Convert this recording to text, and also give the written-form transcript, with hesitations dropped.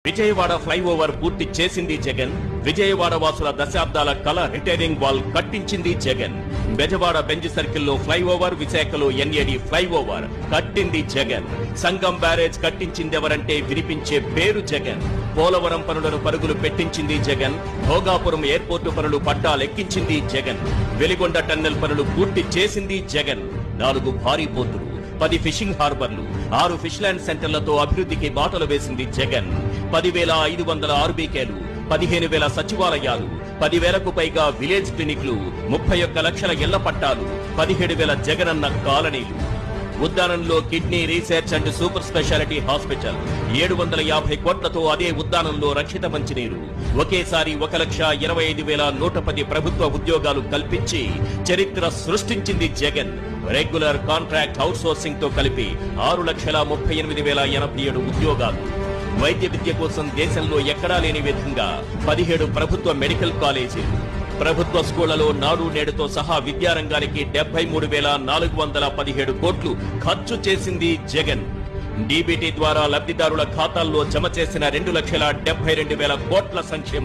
Vijayawada flyover పూర్తి చేసింది జగన్. విజయవాడ వాసుల దశాబ్దాల కళ రిటైనింగ్ వాల్ కట్టించింది జగన్. బెజవాడ బెంజ్ సర్కిల్లో ఫ్లైఓవర్, విశాఖలో ఎన్ఏడి ఫ్లైఓవర్ కట్టింది జగన్. సంగం బ్యారేజ్ కట్టించిందెవరంటే వినిపించే పేరు జగన్. పోలవరం పనులను పరుగులు పెట్టించింది జగన్. భోగాపురం ఎయిర్పోర్టు పనులు పట్టాలెక్కించింది జగన్. వెలిగొండ టన్నెల్ పనులు పూర్తి చేసింది జగన్. 4 భారీ పోర్టులు, 10 ఫిషింగ్ హార్బర్లు, 6 ఫిష్ ల్యాండ్ సెంటర్లతో అభివృద్ధికి బాటలు వేసింది జగన్. 10,500 ఆర్బీకేలు, 15,000 సచివాలయాలు, 10,000కు పైగా విలేజ్ క్లినిక్లు, 31 లక్షల ఇళ్ల పట్టాలు, 17,000 జగనన్న కాలనీలు. ఉద్దానంలో kidney research and super speciality hospital, 750 కోట్లతో అదే ఉద్దానంలో రక్షిత మంచినీరు. ఒకేసారి 1,25,110 ప్రభుత్వ ఉద్యోగాలు కల్పించి చరిత్ర సృష్టించింది Jagan. Regular contract out sourcing తో కలిపి 6,38,087 ఉద్యోగాలు. వైద్య విద్య కోసం దేశంలో ఎక్కడా లేని విధంగా 17 ప్రభుత్వ మెడికల్ కాలేజీలు. ప్రభుత్వ స్కూళ్లలో నాడు నేడుతో సహా విద్యారంగానికి 73,417 కోట్లు ఖర్చు చేసింది జగన్. డీబీటీ ద్వారా లబ్ధిదారుల ఖాతాల్లో జమ చేసిన 2,72,000 కోట్ల సంక్షేమ